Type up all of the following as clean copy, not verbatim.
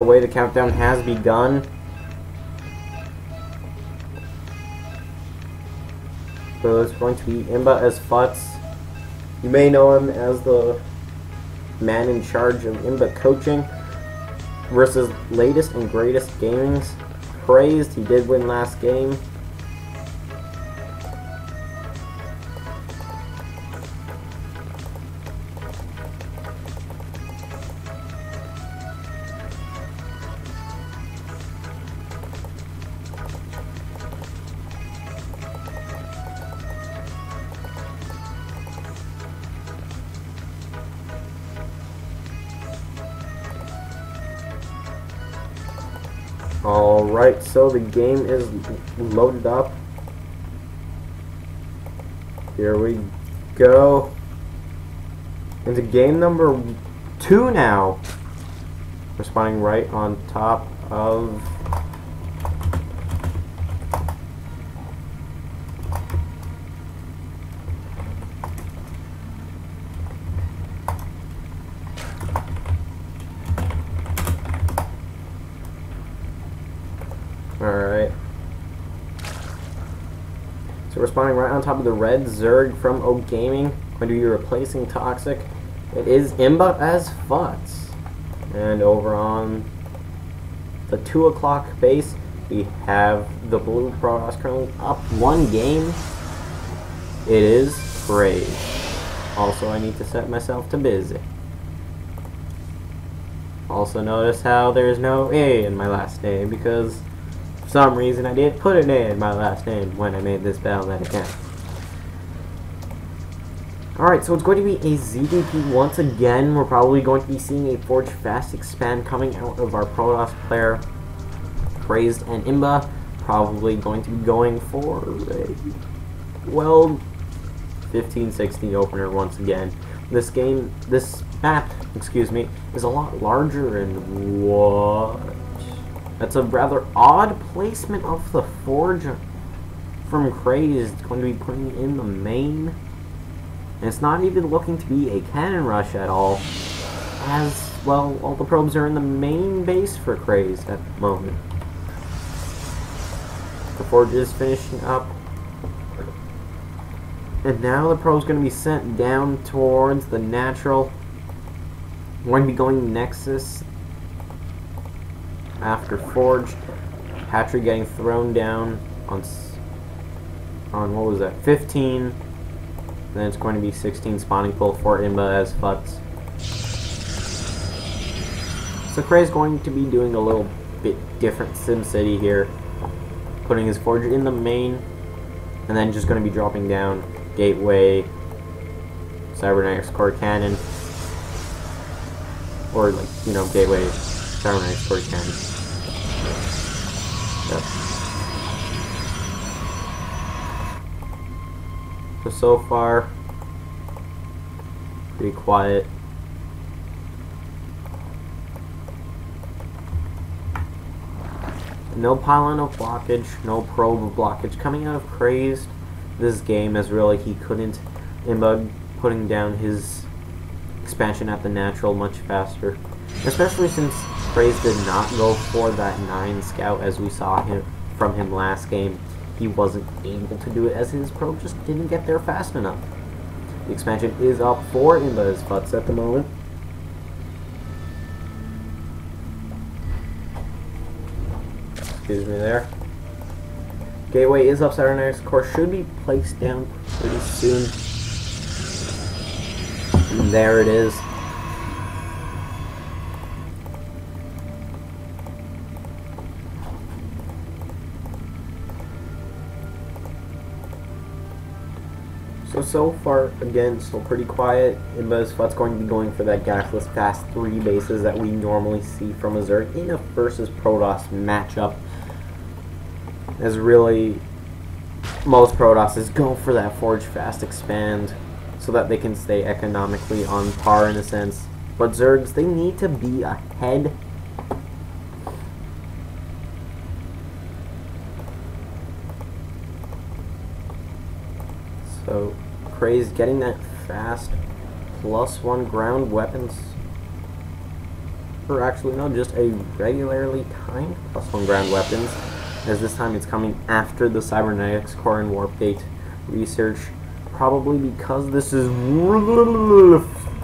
The way the countdown has begun. So it's going to be OGimbaASfuts. You may know him as the man in charge of Imba coaching versus latest and greatest gaming's Crazed. He did win last game. Alright, so the game is loaded up. Here we go. Into game number 2 now. We're spawning right on top of... Alright. So we're spawning right on top of the red Zerg from oGaming. Going to be replacing Toxic. It is OGimbaASfuts. And over on the 2 o'clock base, we have the blue Protoss currently up 1 game. It is Crazed. Also, I need to set myself to busy. Also notice how there's no A in my last name because for some reason I didn't put an A in my last name when I made this Battle.net account. Alright, so it's going to be a ZDP once again. We're probably going to be seeing a Forge Fast expand coming out of our Protoss player, Crazed and Imba. Probably going to be going for a, well, 15-16 opener once again. This map, excuse me, is a lot larger and what? That's a rather odd placement of the Forge from Crazed. It's going to be putting in the main. And it's not even looking to be a cannon rush at all. As, well, all the probes are in the main base for Crazed at the moment. The Forge is finishing up. And now the probe's going to be sent down towards the natural. We're going to be going Nexus after Forge. Hatchery getting thrown down on what was that, 15. And then it's going to be 16 spawning pool for OGimbaASfuts. So Crazed going to be doing a little bit different SimCity here. Putting his Forge in the main. And then just going to be dropping down Gateway, Cybernetics Core Cannon. Or, like, you know, Gateway, Cybernetics Core Cannon. Yep. So far, pretty quiet. No pylon of blockage, no probe of blockage coming out of Crazed this game, as really he couldn't Imba putting down his expansion at the natural much faster. Especially since Crazed did not go for that 9 scout as we saw from him last game. He wasn't able to do it as his probe just didn't get there fast enough. The expansion is up for OGimbaASfuts at the moment. Excuse me there. Gateway is up, Cybernetics Core should be placed down pretty soon. And there it is. So far, again, still pretty quiet. OGimbaASfuts going to be going for that gasless fast 3 bases that we normally see from a Zerg in a versus Protoss matchup. As really, most Protosses go for that Forge Fast expand so that they can stay economically on par in a sense. But Zergs, they need to be ahead. So Crazed getting that fast +1 ground weapons. or actually no, just a regularly timed +1 ground weapons, as this time it's coming after the cybernetics core and warp gate research, probably because this is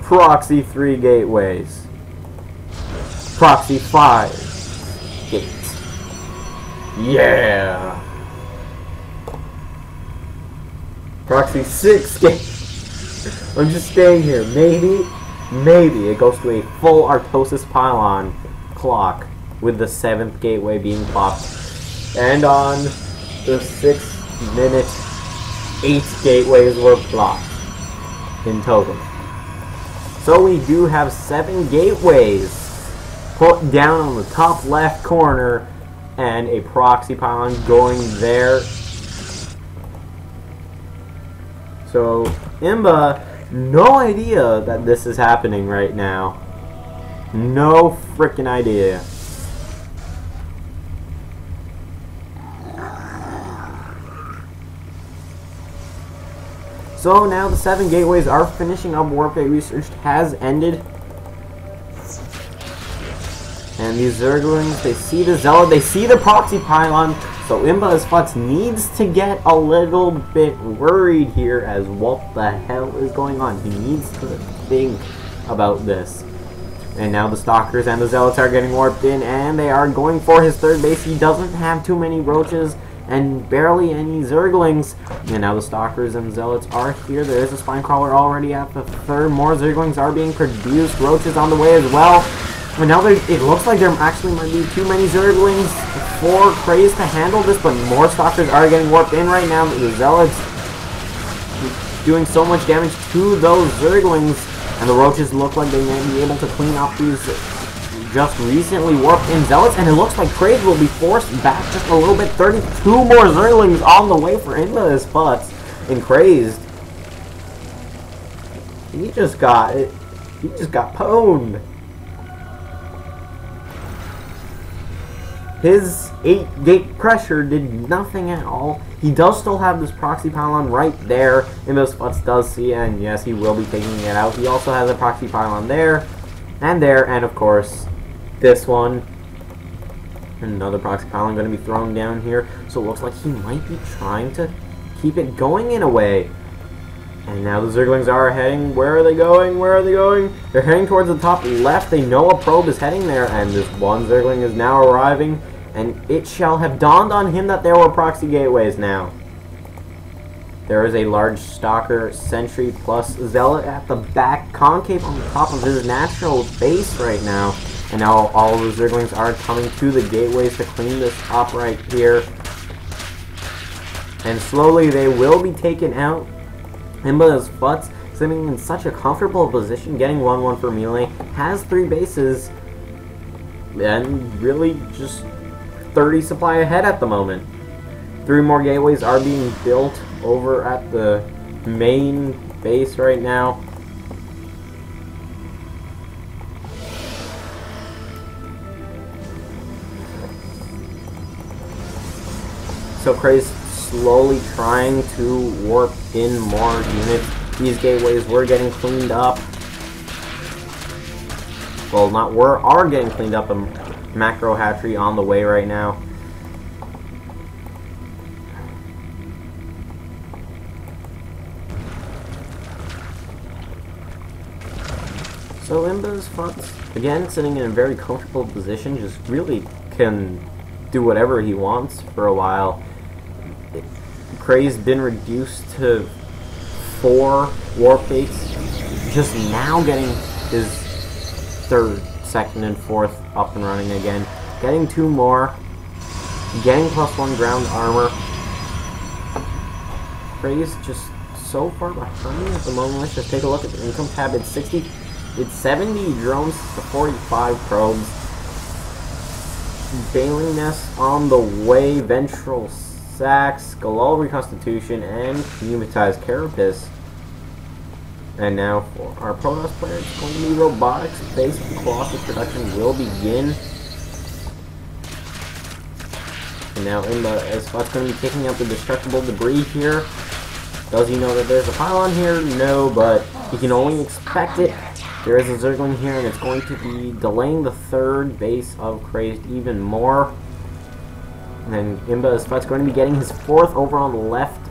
proxy 3 gateways, proxy 5 gates, yeah, proxy 6 gates. I'm just staying here. Maybe it goes to a full Artosis pylon clock, with the 7th gateway being clocked. And on the 6th minute, 8 gateways were clocked in total. So we do have 7 gateways put down on the top left corner, and a proxy pylon going there. So Imba, no idea that this is happening right now. No freaking idea. So now the 7 gateways are finishing up. Warp Gate research has ended. And these Zerglings, they see the Zealot, they see the proxy pylon. So OGimbaASfuts needs to get a little bit worried here as what the hell is going on. He needs to think about this. And now the Stalkers and the Zealots are getting warped in, and they are going for his 3rd base. He doesn't have too many roaches and barely any Zerglings. And now the Stalkers and Zealots are here. There is a Spine Crawler already at the 3rd. More Zerglings are being produced. Roaches on the way as well. But now it looks like there actually might be too many Zerglings for LaGCrazed to handle this, but more Stalkers are getting warped in right now. The Zealots doing so much damage to those Zerglings, and the Roaches look like they may be able to clean up these just recently warped in Zealots, and it looks like LaGCrazed will be forced back just a little bit. 32 more Zerglings on the way for OGimbaASfuts and LaGCrazed. He just got pwned. His 8-gate pressure did nothing at all. He does still have this proxy pylon right there. OGimbaASfuts does see it, and yes, he will be taking it out. He also has a proxy pylon there, and of course, this one. Another proxy pylon going to be thrown down here. So it looks like he might be trying to keep it going in a way. And now the Zerglings are heading. Where are they going? Where are they going? They're heading towards the top left. They know a probe is heading there, and this one Zergling is now arriving. And it shall have dawned on him that there were proxy gateways now. There is a large Stalker, Sentry, plus Zealot at the back, concave on the top of his natural base right now. And now all of the Zerglings are coming to the gateways to clean this up right here. And slowly they will be taken out. OGimbaASfuts, sitting in such a comfortable position, getting 1-1 for melee, has 3 bases, and really just 30 supply ahead at the moment. 3 more gateways are being built over at the main base right now. So LaGCrazed slowly trying to warp in more units. These gateways were getting cleaned up. Well, are getting cleaned up. A macro hatchery on the way right now. So OGimbaASfuts, again, sitting in a very comfortable position, just really can do whatever he wants for a while. LaGCrazed been reduced to 4 warp gates, just now getting his 3rd, 2nd, and 4th up and running again. Getting 2 more, getting +1 ground armor. LaGCrazed just so far behind at the moment. Let's just take a look at the income tab. It's 70 drones to 45 probes. Bailing Nest on the way, Ventral Sacs, Galal Reconstitution, and Pneumatized Carapace. And now for our Protoss player, it's going to be Robotics. Base Colossus production will begin. And now OGimbaASfuts going to be taking out the destructible debris here. Does he know that there's a pylon here? No, but he can only expect it. There is a Zergling here, and it's going to be delaying the third base of Crazed even more. And then OGimbaASfuts going to be getting his fourth over on the left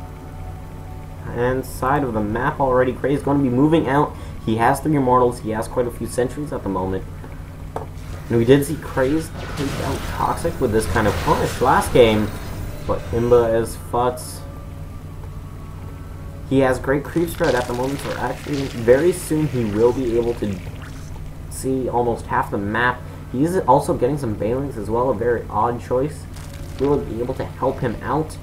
hand side of the map already. Crazed going to be moving out. He has 3 Immortals. He has quite a few sentries at the moment. And we did see Crazed take out Toxic with this kind of punish last game. But OGimbaASfuts, he has great creep spread at the moment, so actually very soon he will be able to see almost half the map. He is also getting some Balings as well, a very odd choice. Will be able to help him out.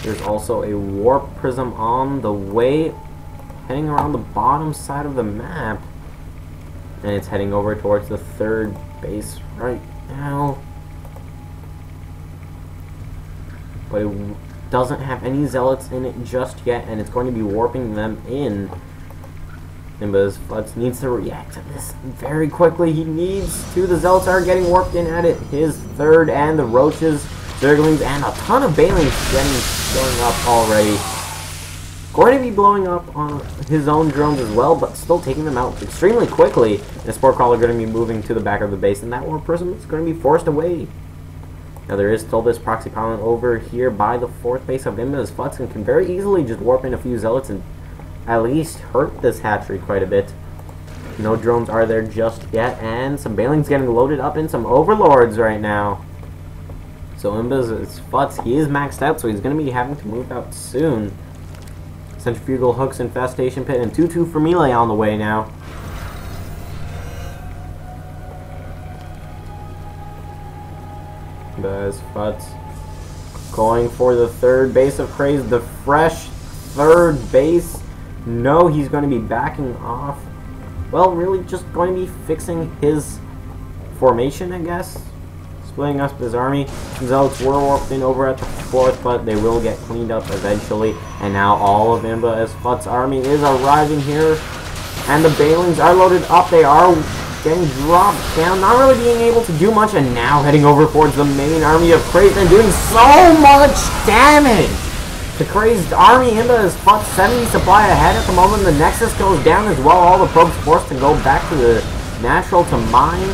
There's also a Warp Prism on the way, heading around the bottom side of the map. And it's heading over towards the third base right now. But it doesn't have any Zealots in it just yet, and it's going to be warping them in. OGimbaASfuts needs to react to this very quickly. He needs to. The Zealots are getting warped in at it. His third, and the Roaches, Zerglings, and a ton of Banelings showing up already. Going to be blowing up on his own drones as well, but still taking them out extremely quickly. The Spore Crawler going to be moving to the back of the base, and that Warp Prism is going to be forced away. Now there is still this Proxy Pylon over here by the fourth base of OGimbaASfuts, and can very easily just warp in a few Zealots and at least hurt this hatchery quite a bit. No drones are there just yet, and some Banelings getting loaded up in some Overlords right now. So OGimbaASfuts, he is maxed out, so he's going to be having to move out soon. Centrifugal Hooks, Infestation Pit, and 2-2 for melee on the way now. OGimbaASfuts going for the third base of Crazed, the fresh third base. No, he's going to be backing off. Well, really just going to be fixing his formation, I guess. Splitting up his army. Zealots were warped in over at the fourth, but they will get cleaned up eventually. And now all of OGimbaASfuts' army is arriving here. And the Banelings are loaded up. They are getting dropped down, not really being able to do much. And now heading over towards the main army of Crazed and doing so much damage. The Crazed army, OGimbaASfuts 70 supply ahead at the moment. The Nexus goes down as well. All the probes forced to go back to the natural to mine.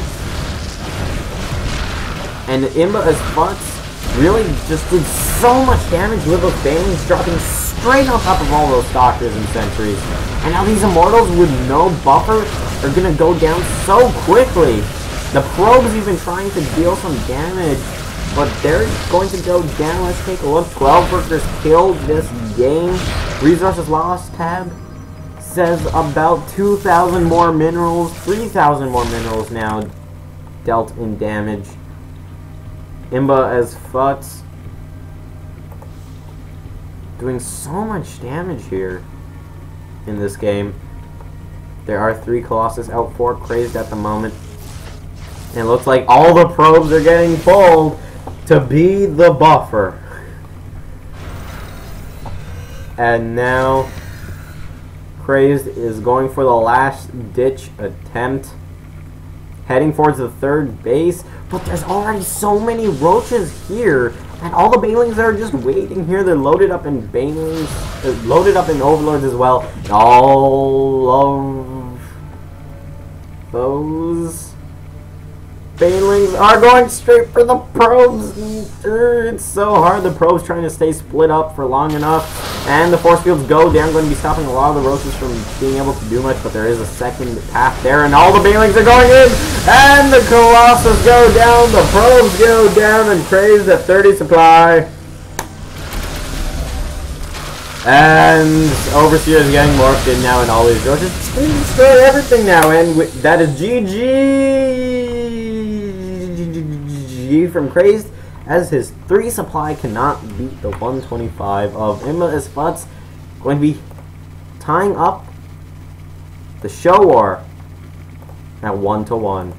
And OGimbaASfuts really just did so much damage with those Banelings dropping straight on top of all those Stalkers and Sentries. And now these Immortals with no buffer are going to go down so quickly. The probes even trying to deal some damage, but they're going to go down. Let's take a look. 12 workers killed this game. Resources lost tab says about 2,000 more minerals, 3,000 more minerals now dealt in damage. OGimbaASfuts doing so much damage here in this game. There are 3 Colossus out for Crazed at the moment. And it looks like all the probes are getting pulled to be the buffer. And now Crazed is going for the last ditch attempt, heading towards the third base, but there's already so many Roaches here, and all the Banelings are just waiting here. They're loaded up in Banelings, they're loaded up in Overlords as well. All of those Banelings are going straight for the probes. It's so hard. The probes trying to stay split up for long enough. And the force fields go down, going to be stopping a lot of the Roaches from being able to do much, but there is a second path there, and all the Banelings are going in, and the Colossus go down, the probes go down, and Crazed at 30 supply. And Overseer is getting morphed in now, and all these Roaches destroy everything now, and that is GG from Crazed, as his 3 supply cannot beat the 125 of OGimbaASfuts. Going to be tying up the ShowWar at 1-1.